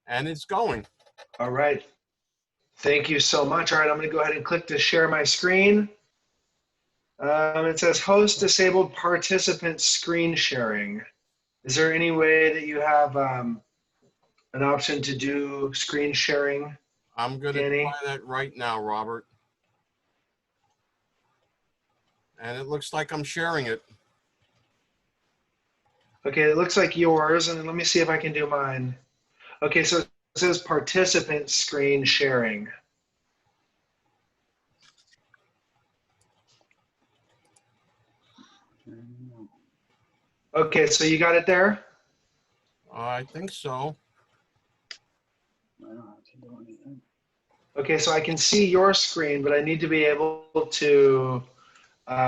And it's going. All right. Thank you so much. All right, I'm going to go ahead and click to share my screen. It says host disabled participant screen sharing. Is there any way that you have an option to do screen sharing? I'm going to try that right now, Robert. And it looks like I'm sharing it. Okay, it looks like yours, and let me see if I can do mine. Okay, so it says participant screen sharing. Okay, so you got it there? I think so. Okay, so I can see your screen, but I need to be able to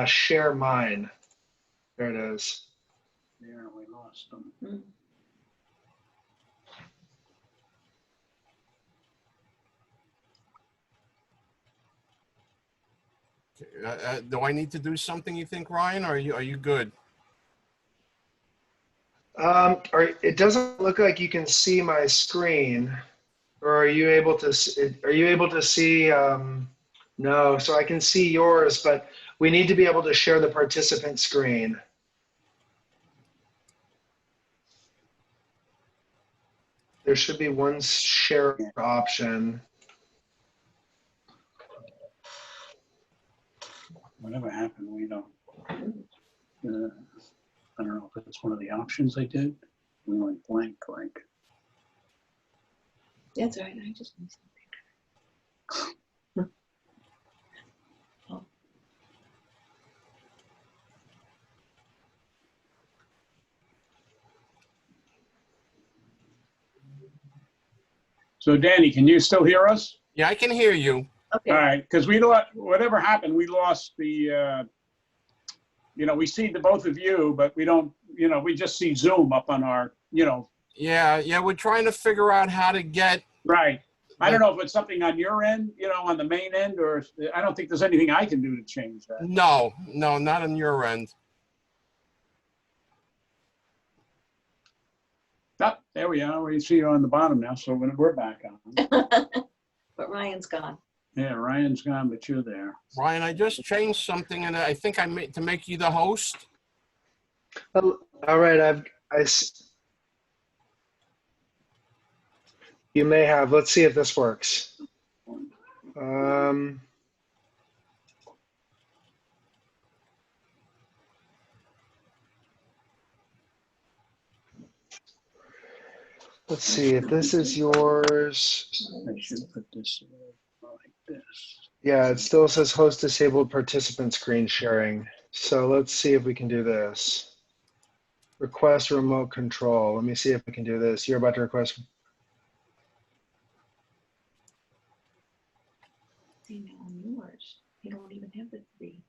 share mine. There it is. There, we lost them. Do I need to do something, you think, Ryan, or are you good? It doesn't look like you can see my screen, or are you able to see? No, so I can see yours, but we need to be able to share the participant screen. There should be one share option. Whatever happened, we don't. I don't know if it's one of the options I did. We went blank. That's all right. I just need something. Oh. So Danny, can you still hear us? Yeah, I can hear you. Okay. All right, because whatever happened, we lost the, we see the both of you, but we don't, we just see Zoom up on our, Yeah, we're trying to figure out how to get. Right. I don't know if it's something on your end, on the main end, or I don't think there's anything I can do to change that. No, not on your end. Oh, there we are. We see you on the bottom now, so we're back on. But Ryan's gone. Yeah, Ryan's gone, but you're there. Ryan, I just changed something, and I think I made to make you the host. All right, you may have. Let's see if this works. Let's see if this is yours. I should put this like this. Yeah, it still says host disabled participant screen sharing. So let's see if we can do this. Request remote control. Let me see if we can do this. You're about to request. See, now on yours, you don't even have the 3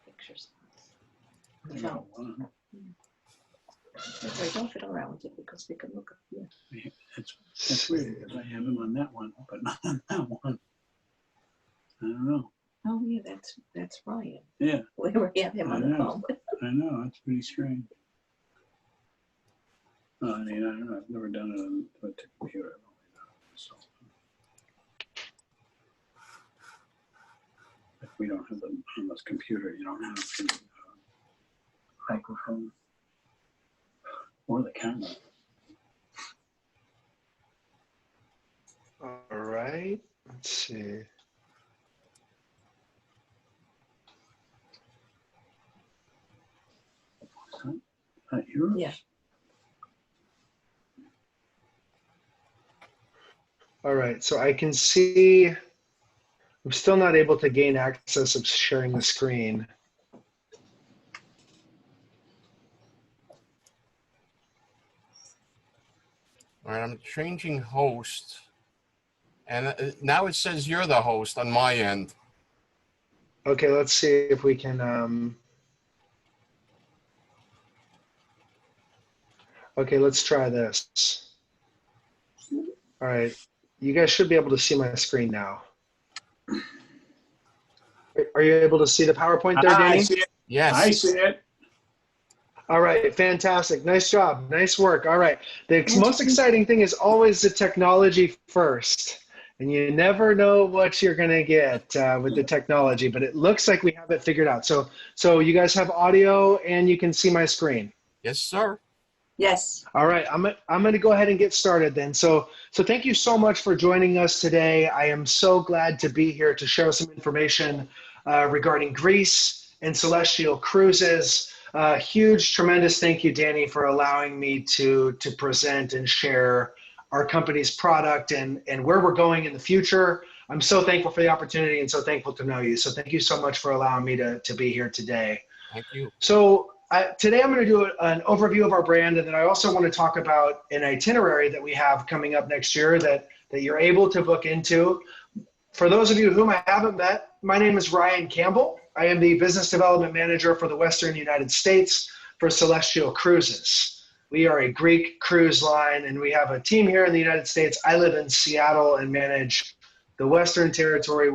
picture spots. I got one. That's right, don't fiddle around with it because they can look up here. It's weird because I have him on that one, but not on that one. I don't know. Oh yeah, that's Ryan. Yeah. We have him on the phone. I know, that's pretty strange. I mean, I don't know, I've never done it on a computer. I've only done it on my cell phone. If we don't have them on this computer, you don't have the microphone or the camera. All right, let's see. Yours? Yeah. All right, so I can see, I'm still not able to gain access of sharing the screen. All right, I'm changing host. And now it says you're the host on my end. Okay, let's see if we can, okay, let's try this. All right, you guys should be able to see my screen now. Are you able to see the PowerPoint there, Danny? I see it. Yes. I see it. All right, fantastic. Nice job. Nice work. All right. The most exciting thing is always the technology first. And you never know what you're going to get with the technology, but it looks like we have it figured out. So you guys have audio and you can see my screen. Yes, sir. Yes. All right, I'm going to go ahead and get started then. So thank you so much for joining us today. I am so glad to be here to share some information regarding Greece and Celestial Cruises. Huge, tremendous thank you, Danny, for allowing me to present and share our company's product and where we're going in the future. I'm so thankful for the opportunity and so thankful to know you. So thank you so much for allowing me to be here today. Thank you. So today I'm going to do an overview of our brand, and then I also want to talk about an itinerary that we have coming up next year that you're able to book into. For those of you whom I haven't met, my name is Ryan Campbell. I am the Business Development Manager for the Western United States for Celestial Cruises. We are a Greek cruise line, and we have a team here in the United States. I live in Seattle and manage the Western Territory,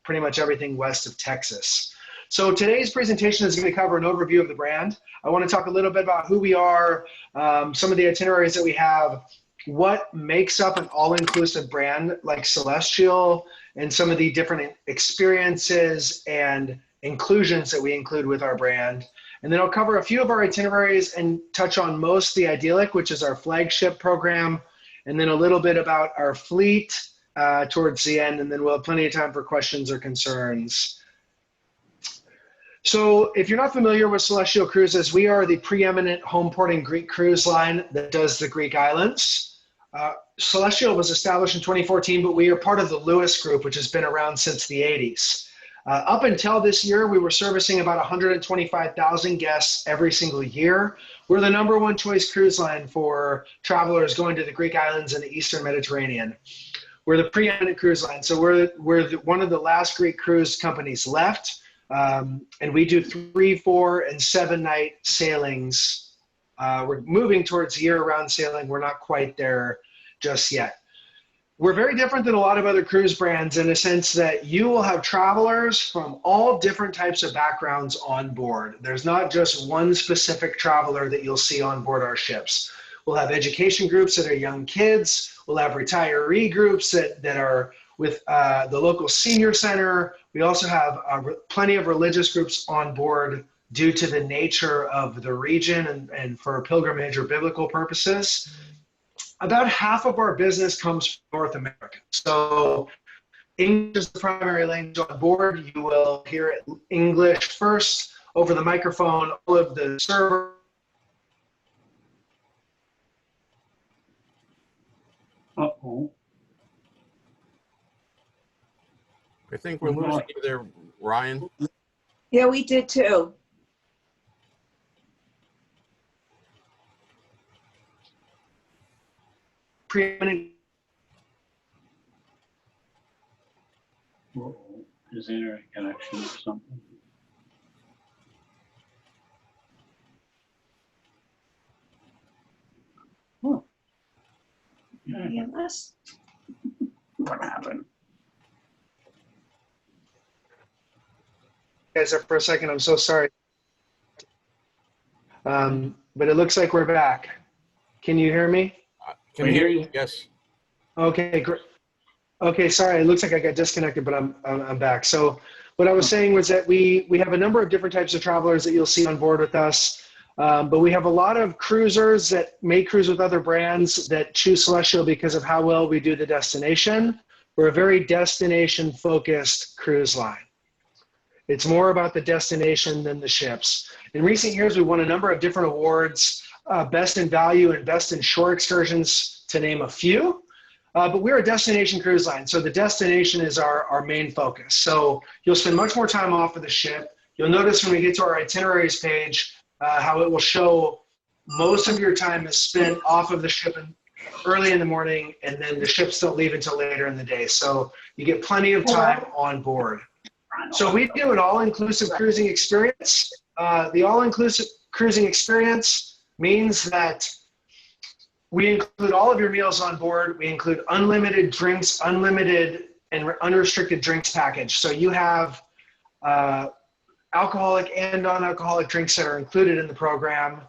pretty much everything west of Texas. So today's presentation is going to cover an overview of the brand. I want to talk a little bit about who we are, some of the itineraries that we have, what makes up an all-inclusive brand like Celestial, and some of the different experiences and inclusions that we include with our brand. And then I'll cover a few of our itineraries and touch on Most the Idyllic, which is our flagship program, and then a little bit about our fleet towards the end, and then we'll have plenty of time for questions or concerns. So if you're not familiar with Celestial Cruises, we are the preeminent home porting Greek cruise line that does the Greek islands. Celestial was established in 2014, but we are part of the Lewis Group, which has been around since the 80s. Up until this year, we were servicing about 125,000 guests every single year. We're the #1 choice cruise line for travelers going to the Greek islands and the Eastern Mediterranean. We're the preeminent cruise line, so we're one of the last Greek cruise companies left. And we do 3, 4, and 7-night sailings. We're moving towards year-round sailing. We're not quite there just yet. We're very different than a lot of other cruise brands in a sense that you will have travelers from all different types of backgrounds on board. There's not just one specific traveler that you'll see on board our ships. We'll have education groups that are young kids. We'll have retiree groups that are with the local senior center. We also have plenty of religious groups on board due to the nature of the region and for pilgrimage or biblical purposes. About half of our business comes from North America. So English is the primary language on board. You will hear English first over the microphone, all of the server. Uh-oh. I think we're losing you there, Ryan. Yeah, we did too. Preeminent. Uh-oh. Is there a connection or something? Huh. Yeah, Yes. what happened? Guys, for a second, I'm so sorry. But it looks like we're back. Can you hear me? Can We you hear you. Yes. Okay, great. Okay, sorry, it looks like I got disconnected, but I'm back. So what I was saying was that we have a number of different types of travelers that you'll see on board with us. But we have a lot of cruisers that may cruise with other brands that choose Celestial because of how well we do the destination. We're a very destination-focused cruise line. It's more about the destination than the ships. In recent years, we won a number of different awards, Best in Value and Best in Shore Excursions, to name a few. But we're a destination cruise line, so the destination is our main focus. So you'll spend much more time off of the ship. You'll notice when we get to our itineraries page, how it will show most of your time is spent off of the ship early in the morning, and then the ships don't leave until later in the day. So you get plenty of time on board. So we do an all-inclusive cruising experience. The all-inclusive cruising experience means that we include all of your meals on board. We include unlimited drinks, unlimited and unrestricted drinks package. So you have alcoholic and non-alcoholic drinks that are included in the program,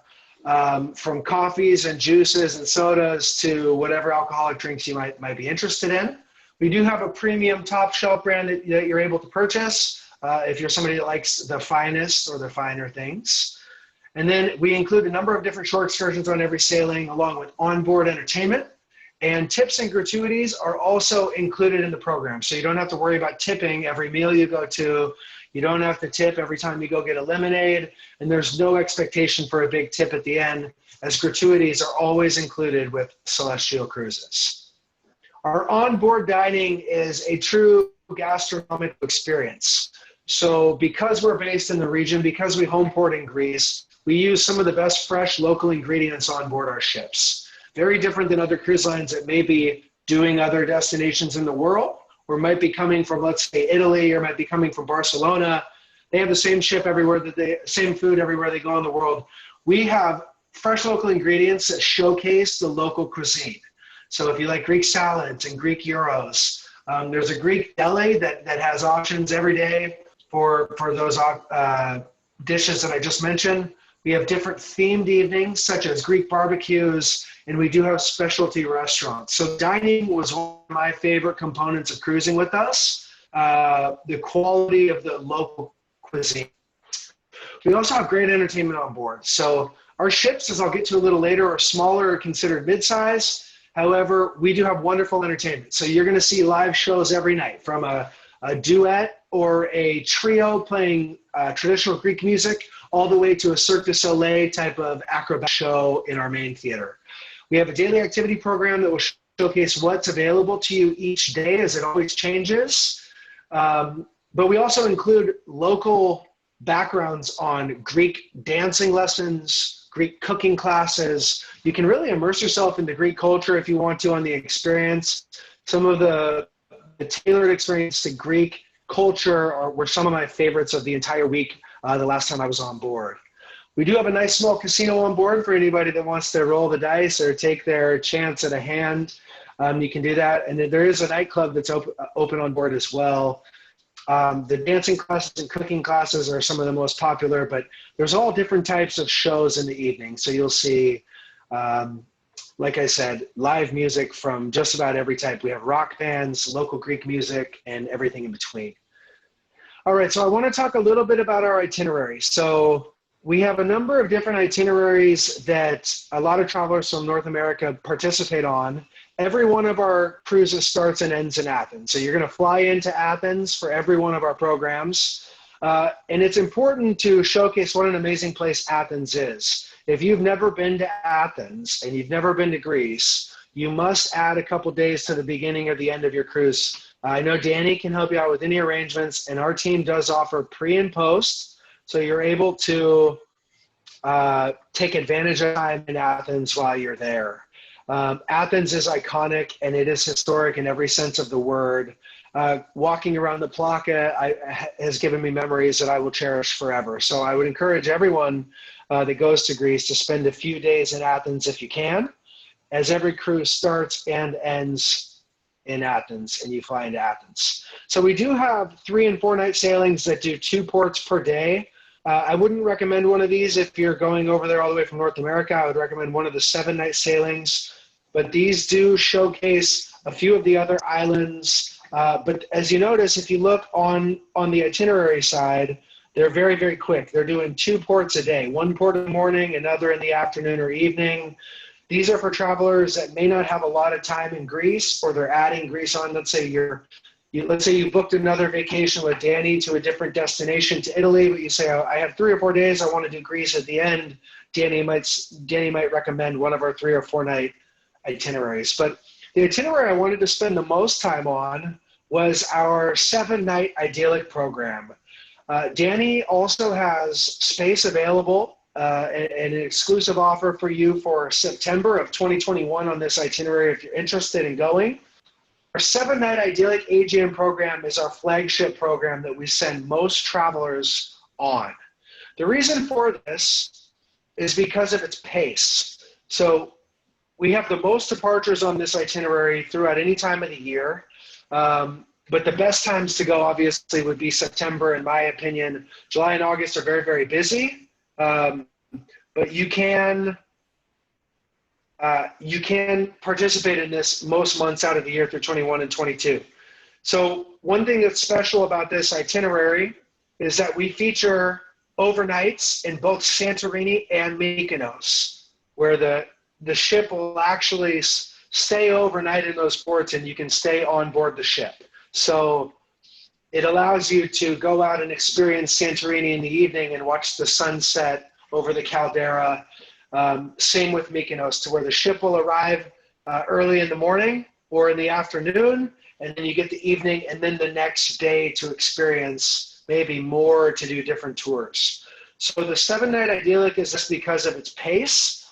from coffees and juices and sodas to whatever alcoholic drinks you might be interested in. We do have a premium top shelf brand that you're able to purchase if you're somebody that likes the finest or the finer things. And then we include a number of different short excursions on every sailing, along with onboard entertainment. And tips and gratuities are also included in the program. So you don't have to worry about tipping every meal you go to. You don't have to tip every time you go get a lemonade. And there's no expectation for a big tip at the end, as gratuities are always included with Celestial Cruises. Our onboard dining is a true gastronomic experience. So because we're based in the region, because we home port in Greece, we use some of the best fresh local ingredients on board our ships. Very different than other cruise lines that may be doing other destinations in the world, or might be coming from, let's say, Italy, or might be coming from Barcelona. They have the same ship everywhere, same food everywhere they go in the world. We have fresh local ingredients that showcase the local cuisine. So if you like Greek salads and Greek gyros, there's a Greek deli that has options every day for those dishes that I just mentioned. We have different themed evenings, such as Greek barbecues, and we do have specialty restaurants. So dining was one of my favorite components of cruising with us, the quality of the local cuisine. We also have great entertainment on board. So our ships, as I'll get to a little later, are smaller, considered mid-size. However, we do have wonderful entertainment. So you're going to see live shows every night, from a duet or a trio playing traditional Greek music, all the way to a Cirque du Soleil type of acrobat show in our main theater. We have a daily activity program that will showcase what's available to you each day, as it always changes. But we also include local backgrounds on Greek dancing lessons, Greek cooking classes. You can really immerse yourself into Greek culture if you want to on the experience. Some of the tailored experience to Greek culture were some of my favorites of the entire week the last time I was on board. We do have a nice small casino on board for anybody that wants to roll the dice or take their chance at a hand. You can do that. And there is a nightclub that's open on board as well. The dancing classes and cooking classes are some of the most popular, but there's all different types of shows in the evening. So you'll see, like I said, live music from just about every type. We have rock bands, local Greek music, and everything in between. All right, so I want to talk a little bit about our itinerary. So we have a number of different itineraries that a lot of travelers from North America participate on. Every one of our cruises starts and ends in Athens. So you're going to fly into Athens for every one of our programs. And it's important to showcase what an amazing place Athens is. If you've never been to Athens and you've never been to Greece, you must add a couple days to the beginning or the end of your cruise. I know Danny can help you out with any arrangements, and our team does offer pre and post. So you're able to take advantage of time in Athens while you're there. Athens is iconic, and it is historic in every sense of the word. Walking around the Plaka has given me memories that I will cherish forever. So I would encourage everyone that goes to Greece to spend a few days in Athens if you can, as every cruise starts and ends in Athens, and you fly into Athens. So we do have 3 and 4 night sailings that do 2 ports per day. I wouldn't recommend one of these if you're going over there all the way from North America. I would recommend one of the 7-night sailings, but these do showcase a few of the other islands. But as you notice, if you look on the itinerary side, they're very, very quick. They're doing 2 ports a day, 1 port in the morning, another in the afternoon or evening. These are for travelers that may not have a lot of time in Greece, or they're adding Greece on. Let's say you booked another vacation with Danny to a different destination to Italy, but you say, I have 3 or 4 days, I want to do Greece at the end. Danny might recommend one of our 3 or 4 night itineraries. But the itinerary I wanted to spend the most time on was our 7-night idyllic program. Danny also has space available, an exclusive offer for you for September of 2021 on this itinerary if you're interested in going. Our 7-night idyllic Aegean program is our flagship program that we send most travelers on. The reason for this is because of its pace. So we have the most departures on this itinerary throughout any time of the year. But the best times to go, obviously, would be September, in my opinion. July and August are very, very busy. But you can participate in this most months out of the year through 21 and 22. So one thing that's special about this itinerary is that we feature overnights in both Santorini and Mykonos, where the ship will actually stay overnight in those ports and you can stay on board the ship. So it allows you to go out and experience Santorini in the evening and watch the sunset over the caldera. Same with Mykonos, to where the ship will arrive early in the morning or in the afternoon, and then you get the evening and then the next day to experience maybe more, to do different tours. So the 7-night Idyllic is just because of its pace.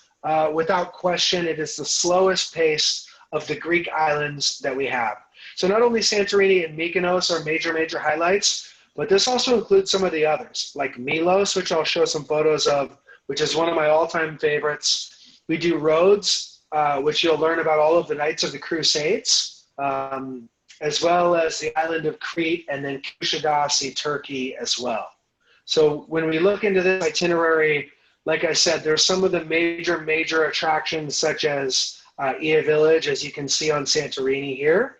Without question, it is the slowest pace of the Greek islands that we have. So not only Santorini and Mykonos are major highlights, but this also includes some of the others, like Milos, which I'll show some photos of, which is one of my all-time favorites. We do Rhodes, which you'll learn about all of the Knights of the Crusades, as well as the island of Crete, and then Kusadasi, Turkey as well. So when we look into this itinerary, like I said, there's some of the major attractions, such as Ia Village, as you can see on Santorini here.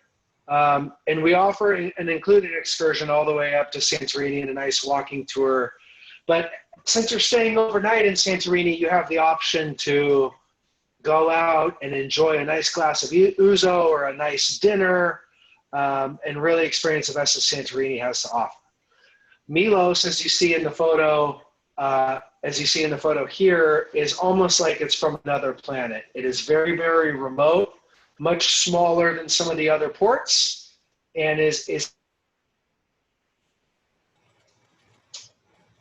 And we offer an included excursion all the way up to Santorini and a nice walking tour. But since you're staying overnight in Santorini, you have the option to go out and enjoy a nice glass of ouzo or a nice dinner, and really experience the best that Santorini has to offer. Milos, as you see in the photo, here, is almost like it's from another planet. It is very remote, much smaller than some of the other ports, and is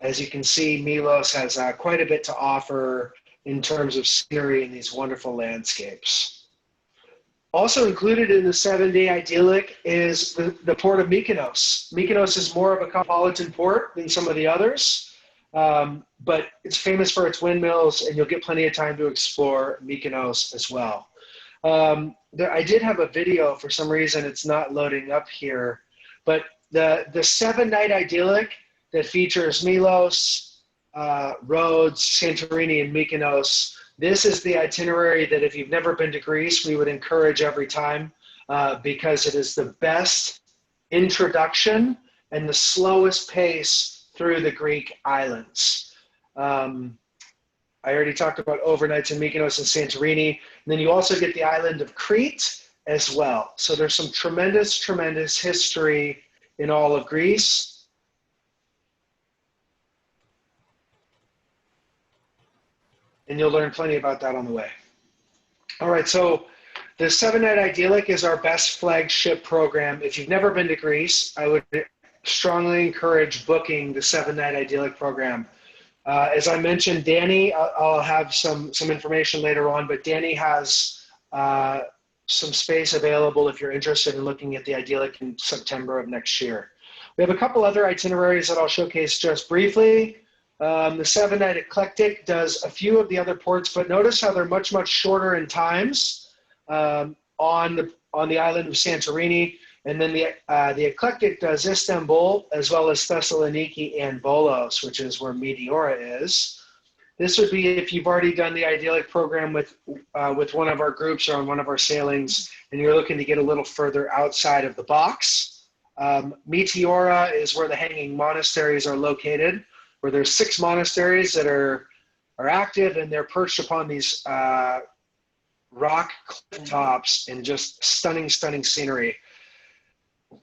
as you can see, Milos has quite a bit to offer in terms of scenery and these wonderful landscapes. Also included in the 7-day Idyllic is the port of Mykonos. Mykonos is more of a cosmopolitan port than some of the others, but it's famous for its windmills, and you'll get plenty of time to explore Mykonos as well. I did have a video. For some reason, it's not loading up here, but the 7-night Idyllic that features Milos, Rhodes, Santorini, and Mykonos. This is the itinerary that, if you've never been to Greece, we would encourage every time, because it is the best introduction and the slowest pace through the Greek islands. I already talked about overnights in Mykonos and Santorini. And then you also get the island of Crete as well. So there's some tremendous history in all of Greece. And you'll learn plenty about that on the way. All right, so the 7-night Idyllic is our best flagship program. If you've never been to Greece, I would strongly encourage booking the 7-night Idyllic program. As I mentioned, Danny, I'll have some information later on, but Danny has some space available if you're interested in looking at the Idyllic in September of next year. We have a couple other itineraries that I'll showcase just briefly. The 7-night Eclectic does a few of the other ports, but notice how they're much shorter in times on the island of Santorini. And then the Eclectic does Istanbul, as well as Thessaloniki and Volos, which is where Meteora is. This would be if you've already done the Idyllic program with one of our groups or on one of our sailings, and you're looking to get a little further outside of the box. Meteora is where the hanging monasteries are located, where there's 6 monasteries that are active, and they're perched upon these rock cliff tops and just stunning scenery.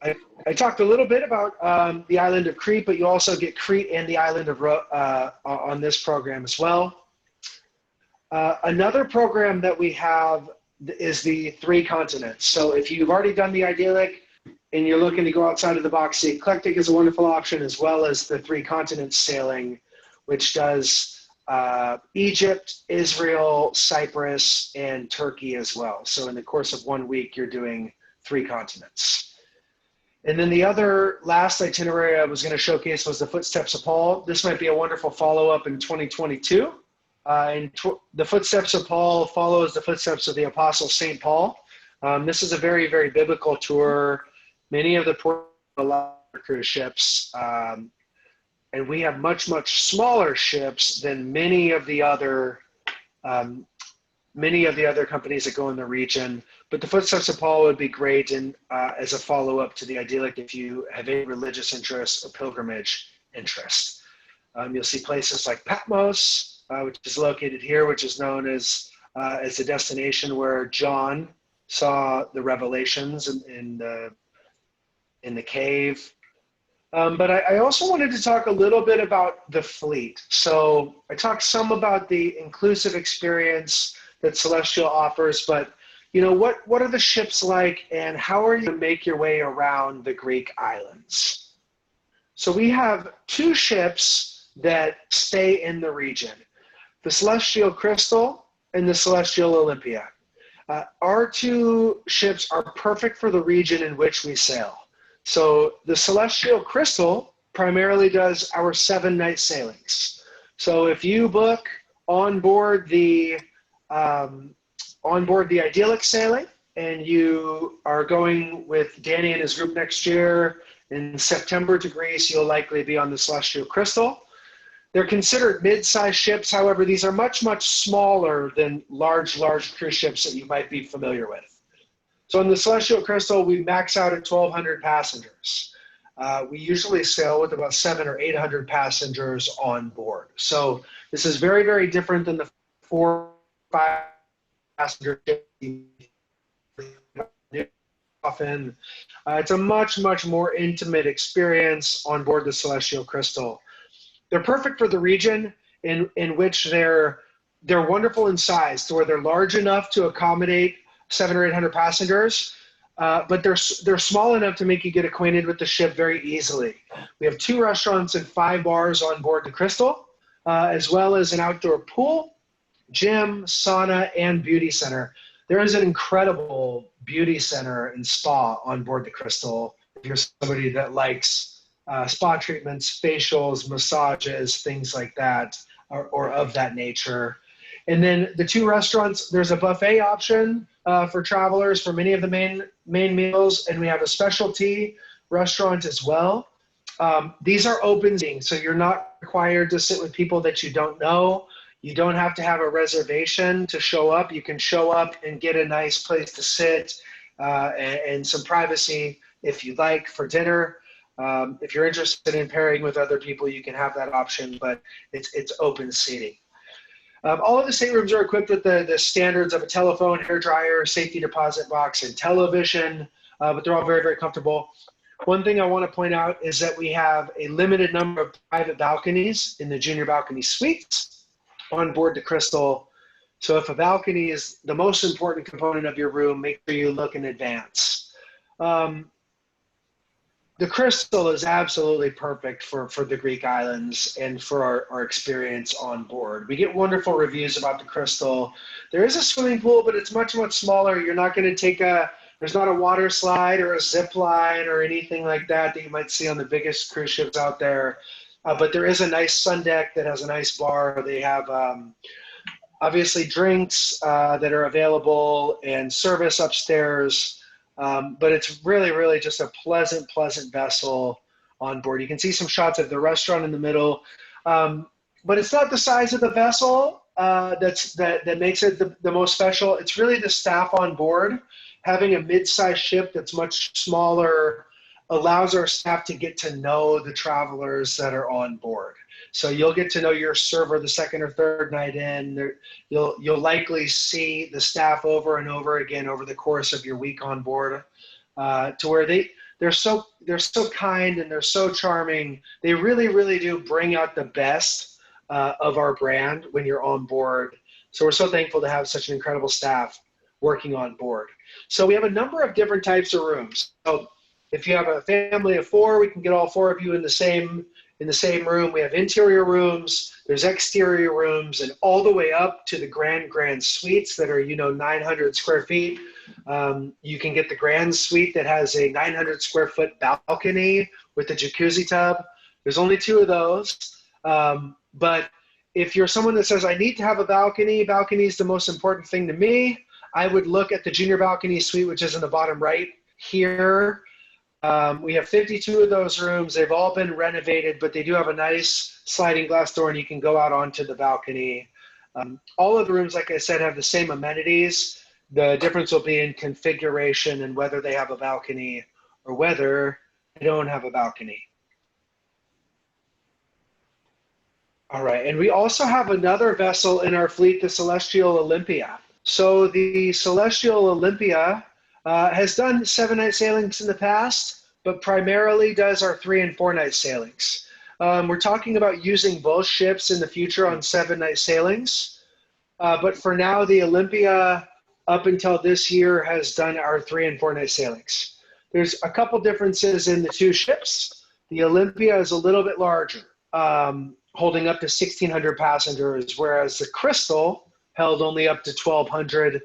I talked a little bit about the island of Crete, but you also get Crete and the island of on this program as well. Another program that we have is the 3 continents. So if you've already done the Idyllic and you're looking to go outside of the box, the Eclectic is a wonderful option, as well as the 3 continents sailing, which does Egypt, Israel, Cyprus, and Turkey as well. So in the course of 1 week, you're doing 3 continents. And then the other last itinerary I was going to showcase was the Footsteps of Paul. This might be a wonderful follow-up in 2022. The Footsteps of Paul follows the footsteps of the Apostle St. Paul. This is a very biblical tour. Many of the ports a lot of cruise ships, and we have much, much smaller ships than many of the other companies that go in the region. But the Footsteps of Paul would be great, and as a follow-up to the Idyllic, if you have any religious interest or pilgrimage interest. You'll see places like Patmos, which is located here, which is known as the destination where John saw the revelations in the cave. But I also wanted to talk a little bit about the fleet. So I talked some about the inclusive experience that Celestial offers, but what are the ships like, and how are you to make your way around the Greek islands? So we have 2 ships that stay in the region, the Celestial Crystal and the Celestial Olympia. Our 2 ships are perfect for the region in which we sail. So the Celestial Crystal primarily does our 7-night sailings. So if you book on board the Idyllic sailing, and you are going with Danny and his group next year in September to Greece, you'll likely be on the Celestial Crystal. They're considered mid-sized ships. However, these are much, much smaller than large cruise ships that you might be familiar with. So in the Celestial Crystal, we max out at 1,200 passengers. We usually sail with about 700 or 800 passengers on board. So this is very, very different than the 4 or 5 passenger ship. Often, it's a much, much more intimate experience on board the Celestial Crystal. They're perfect for the region in which they're wonderful in size, to where they're large enough to accommodate 700 or 800 passengers, but they're small enough to make you get acquainted with the ship very easily. We have 2 restaurants and 5 bars on board the Crystal, as well as an outdoor pool, gym, sauna, and beauty center. There is an incredible beauty center and spa on board the Crystal. If you're somebody that likes spa treatments, facials, massages, things like that, or of that nature. And then the 2 restaurants, there's a buffet option for travelers for many of the main meals, and we have a specialty restaurant as well. These are open seating, so you're not required to sit with people that you don't know. You don't have to have a reservation to show up. You can show up and get a nice place to sit and some privacy if you'd like for dinner. If you're interested in pairing with other people, you can have that option, but it's open seating. All of the staterooms are equipped with the standards of a telephone, hairdryer, safety deposit box, and television, but they're all very, very comfortable. One thing I want to point out is that we have a limited number of private balconies in the junior balcony suites on board the Crystal. So if a balcony is the most important component of your room, make sure you look in advance. The Crystal is absolutely perfect for the Greek islands and for our experience on board. We get wonderful reviews about the Crystal. There is a swimming pool, but it's much, much smaller. You're not going to take there's not a water slide or a zip line or anything like that you might see on the biggest cruise ships out there. But there is a nice sun deck that has a nice bar. They have obviously drinks that are available and service upstairs. But it's really, really just a pleasant vessel on board. You can see some shots of the restaurant in the middle, but it's not the size of the vessel that makes it the most special. It's really the staff on board. Having a mid-sized ship that's much smaller allows our staff to get to know the travelers that are on board. So you'll get to know your server the second or third night in. You'll likely see the staff over and over again over the course of your week on board, to where they're so kind and they're so charming. They really, really do bring out the best of our brand when you're on board. So we're so thankful to have such an incredible staff working on board. So we have a number of different types of rooms. So if you have a family of 4, we can get all 4 of you in the same room. We have interior rooms, there's exterior rooms, and all the way up to the grand suites that are 900 square feet. You can get the grand suite that has a 900 square foot balcony with a jacuzzi tub. There's only 2 of those, but if you're someone that says, I need to have a balcony is the most important thing to me, I would look at the junior balcony suite, which is in the bottom right here. We have 52 of those rooms. They've all been renovated, but they do have a nice sliding glass door, and you can go out onto the balcony. All of the rooms, like I said, have the same amenities. The difference will be in configuration and whether they have a balcony or whether they don't have a balcony. All right, and we also have another vessel in our fleet, the Celestial Olympia. So the Celestial Olympia has done 7-night sailings in the past, but primarily does our 3- and 4-night sailings. We're talking about using both ships in the future on 7-night sailings, but for now, the Olympia, up until this year, has done our 3- and 4-night sailings. There's a couple differences in the two ships. The Olympia is a little bit larger, holding up to 1,600 passengers, whereas the Crystal held only up to 1,200.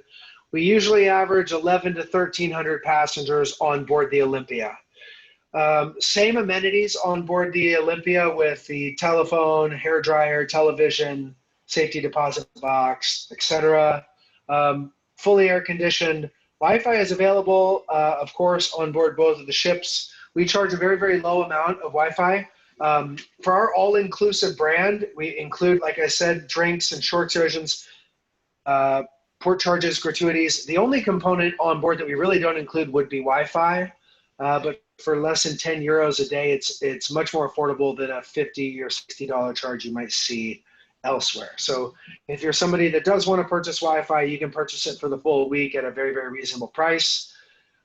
We usually average 1,100 to 1,300 passengers on board the Olympia. Same amenities on board the Olympia with the telephone, hairdryer, television, safety deposit box, etc. Fully air conditioned. Wi-Fi is available, of course, on board both of the ships. We charge a very, very low amount of Wi-Fi. For our all-inclusive brand, we include, like I said, drinks and short excursions, port charges, gratuities. The only component on board that we really don't include would be Wi-Fi, but for less than 10 euros a day, it's much more affordable than a $50 or $60 charge you might see elsewhere. So if you're somebody that does want to purchase Wi-Fi, you can purchase it for the full week at a very, very reasonable price.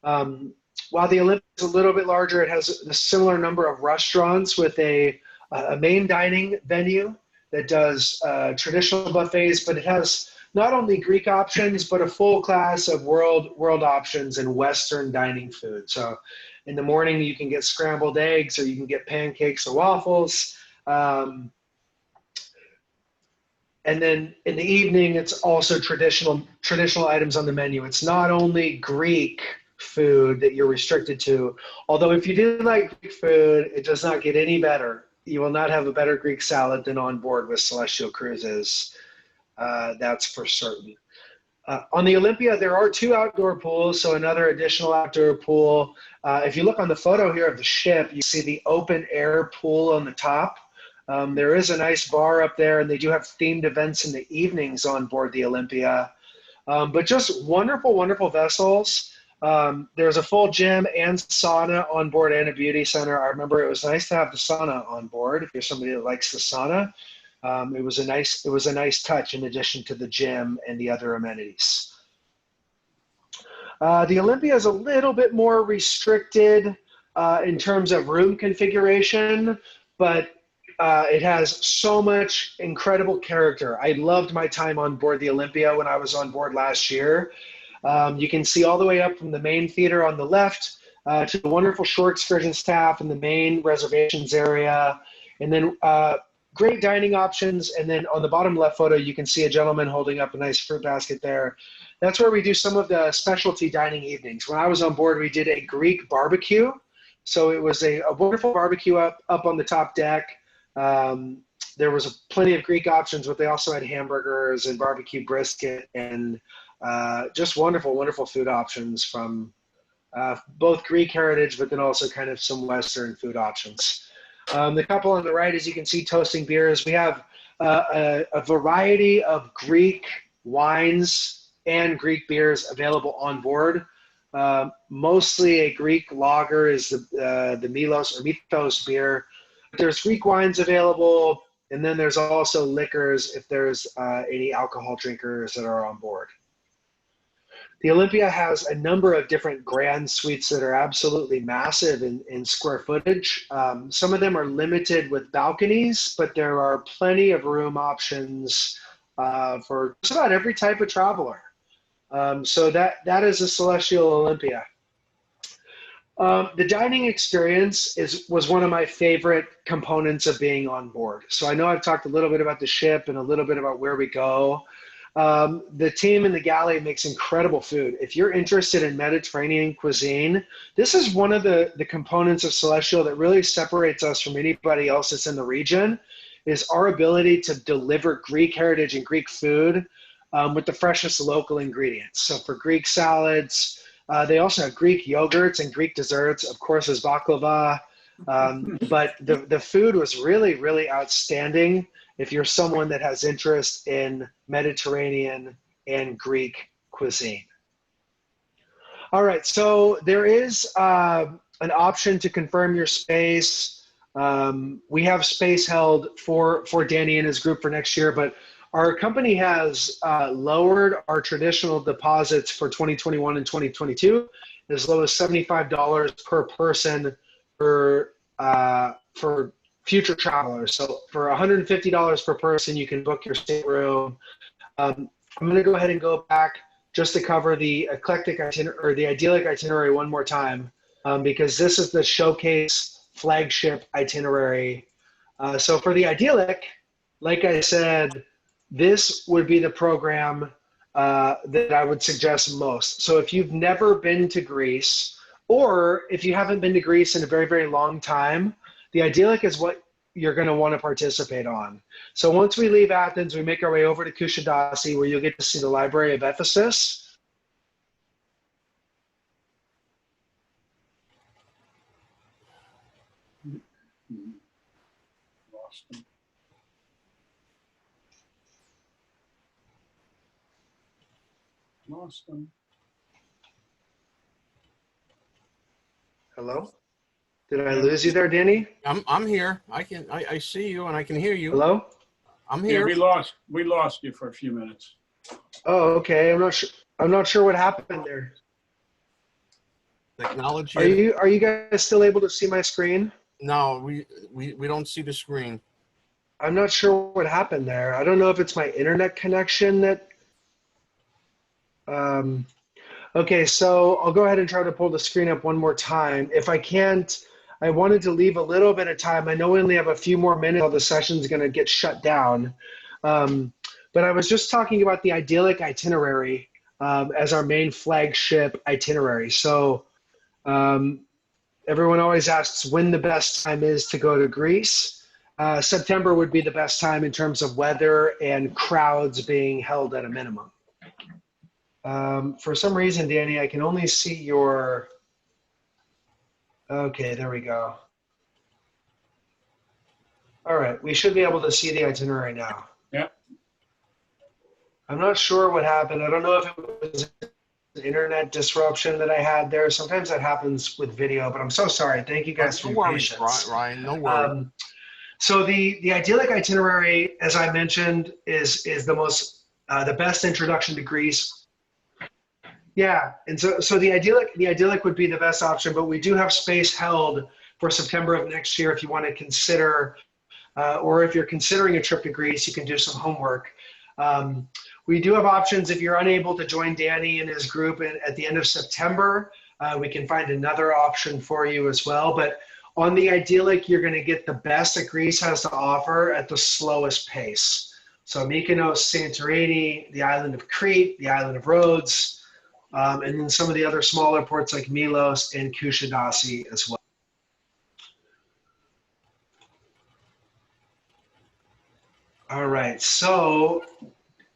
While the Olympia is a little bit larger, it has a similar number of restaurants with a main dining venue that does traditional buffets, but it has not only Greek options, but a full class of world options and Western dining food. So in the morning, you can get scrambled eggs, or you can get pancakes or waffles. And then in the evening, it's also traditional items on the menu. It's not only Greek food that you're restricted to, although if you do like Greek food, it does not get any better. You will not have a better Greek salad than on board with Celestial Cruises. That's for certain. On the Olympia, there are 2 outdoor pools, so another additional outdoor pool. If you look on the photo here of the ship, you see the open air pool on the top. There is a nice bar up there, and they do have themed events in the evenings on board the Olympia. But just wonderful, wonderful vessels. There's a full gym and sauna on board, and a beauty center. I remember it was nice to have the sauna on board. If you're somebody that likes the sauna, it was a nice touch in addition to the gym and the other amenities. The Olympia is a little bit more restricted in terms of room configuration, but it has so much incredible character. I loved my time on board the Olympia when I was on board last year. You can see all the way up from the main theater on the left to the wonderful shore excursion staff in the main reservations area, and then great dining options. And then on the bottom left photo, you can see a gentleman holding up a nice fruit basket there. That's where we do some of the specialty dining evenings. When I was on board, we did a Greek barbecue. So it was a wonderful barbecue up on the top deck. There was plenty of Greek options, but they also had hamburgers and barbecue brisket and just wonderful, wonderful food options from both Greek heritage, but then also kind of some Western food options. The couple on the right, as you can see, toasting beers. We have a variety of Greek wines and Greek beers available on board. Mostly a Greek lager is the Milos or Mythos beer. There's Greek wines available, and then there's also liquors if there's any alcohol drinkers that are on board. The Olympia has a number of different grand suites that are absolutely massive in square footage. Some of them are limited with balconies, but there are plenty of room options for just about every type of traveler. So that is a Celestial Olympia. The dining experience was one of my favorite components of being on board. So I know I've talked a little bit about the ship and a little bit about where we go. The team in the galley makes incredible food. If you're interested in Mediterranean cuisine, this is one of the components of Celestial that really separates us from anybody else that's in the region, is our ability to deliver Greek heritage and Greek food with the freshest local ingredients. So for Greek salads, They also have Greek yogurts and Greek desserts. Of course, there's baklava. But the food was really, really outstanding if you're someone that has interest in Mediterranean and Greek cuisine. All right, so there is an option to confirm your space. We have space held for Danny and his group for next year, but our company has lowered our traditional deposits for 2021 and 2022 as low as $75 per person for future travelers. So for $150 per person, you can book your stateroom. I'm going to go ahead and go back just to cover the eclectic itinerary or the idyllic itinerary one more time, because this is the showcase flagship itinerary. So for the idyllic, like I said, this would be the program that I would suggest most. So if you've never been to Greece, or if you haven't been to Greece in a very, very long time, the idyllic is what you're going to want to participate on. So once we leave Athens, we make our way over to Kusadasi, where you'll get to see the Library of Ephesus. Lost them. Lost them. Hello? Did I lose you there, Danny? I'm here. I see you and I can hear you. Hello? I'm Yeah, here. we lost you for a few minutes. Oh, okay. I'm not sure what happened there. Technology. Are you guys still able to see my screen? No, we don't see the screen. I'm not sure what happened there. I don't know if it's my internet connection that. Okay, so I'll go ahead and try to pull the screen up one more time. If I can't, I wanted to leave a little bit of time. I know we only have a few more minutes until the session's going to get shut down. But I was just talking about the idyllic itinerary as our main flagship itinerary. So everyone always asks when the best time is to go to Greece. September would be the best time in terms of weather and crowds being held at a minimum. For some reason, Danny, I can only see your, okay, there we go. All right, we should be able to see the itinerary now. Yep. I'm not sure what happened. I don't know if it was an internet disruption that I had there. Sometimes that happens with video, but I'm so sorry. Thank you guys for No your worries, patience. Ryan. No worries. So the idyllic itinerary, as I mentioned, is the best introduction to Greece. Yeah, and so the idyllic would be the best option, but we do have space held for September of next year if you want to consider, or if you're considering a trip to Greece, you can do some homework. We do have options if you're unable to join Danny and his group at the end of September. We can find another option for you as well. But on the idyllic, you're going to get the best that Greece has to offer at the slowest pace. So Mykonos, Santorini, the island of Crete, the island of Rhodes, and then some of the other smaller ports like Milos and Kusadasi as well. All right, so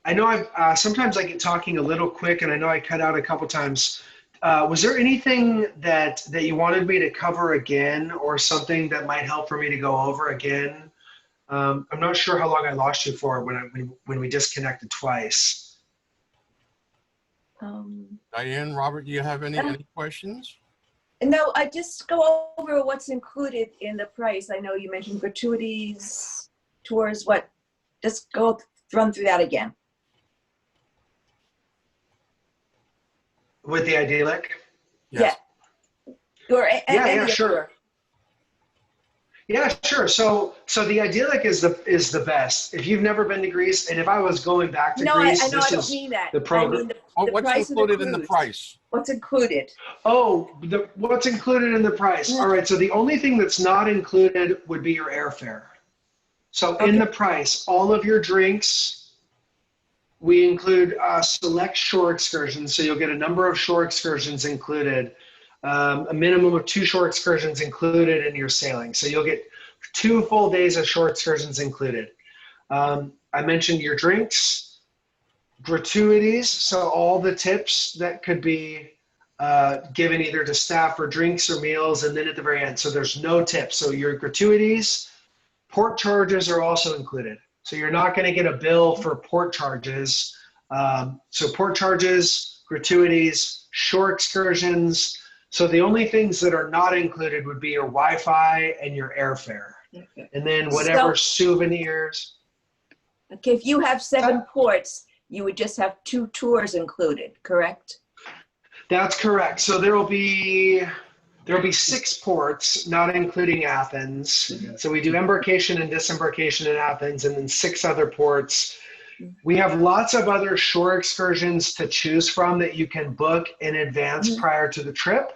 I know sometimes I get talking a little quick, and I know I cut out a couple times. Was there anything that you wanted me to cover again, or something that might help for me to go over again? I'm not sure how long I lost you for when we disconnected twice. Diane, Robert, do you have any questions? No, I just go over what's included in the price. I know you mentioned gratuities, tours, what? Just run through that again. With the idyllic? Yes. Yeah. Or Yeah, any sure. tour. Yeah, sure. So the idyllic is the best. If you've never been to Greece, and if I was going back to No, Greece, I know. I this don't is mean that. the I program. mean the What's price included of in the cruise. price? What's included? Oh, what's included in the price? Yeah. All right. So the only thing that's not included would be your airfare. So in the price, all of your drinks, we include select shore excursions. So you'll get a number of shore excursions included, a minimum of 2 shore excursions included in your sailing. So you'll get 2 full days of shore excursions included. I mentioned your drinks, gratuities, so all the tips that could be given either to staff for drinks or meals, and then at the very end. So there's no tips. So your gratuities, port charges are also included. So you're not going to get a bill for port charges. So port charges, gratuities, shore excursions. So the only things that are not included would be your Wi-Fi and your airfare. Okay. And then whatever souvenirs. Okay, if you have 7 ports, you would just have 2 tours included, correct? That's correct. So there'll be 6 ports, not including Athens. So we do embarkation and disembarkation in Athens, and then 6 other ports. We have lots of other shore excursions to choose from that you can book in advance prior to the trip.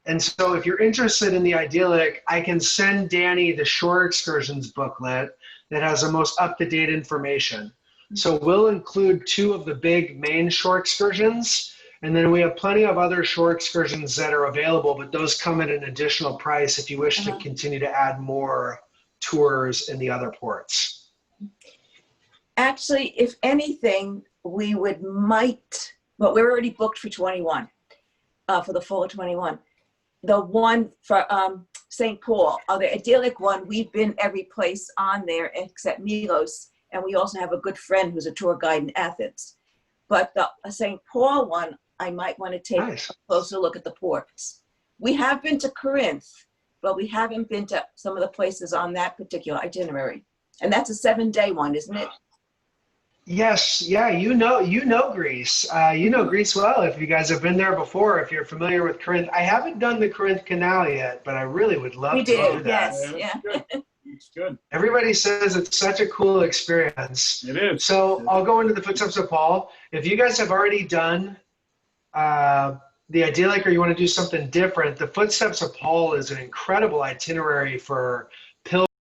And so if you're interested in the Idyllic, I can send Danny the shore excursions booklet that has the most up-to-date information. So we'll include 2 of the big main shore excursions, and then we have plenty of other shore excursions that are available, but those come at an additional price if you wish to continue to add more tours in the other ports. Actually, if anything, we might, but we're already booked for 21, for the full 21. The one for St. Paul, the Idyllic one, we've been every place on there except Milos, and we also have a good friend who's a tour guide in Athens. But the St. Paul one, I might want to take a closer look at the ports. We have been to Corinth, but we haven't been to some of the places on that particular itinerary. And that's a 7-day one, isn't it? Yes, yeah, you know Greece. You know Greece well if you guys have been there before, if you're familiar with Corinth. I haven't done the Corinth Canal yet, but I really would love to do that. Yes, yeah. It's good. Everybody says it's such a cool experience. It is. So I'll go into the Footsteps of Paul. If you guys have already done the Idyllic or you want to do something different, the Footsteps of Paul is an incredible itinerary for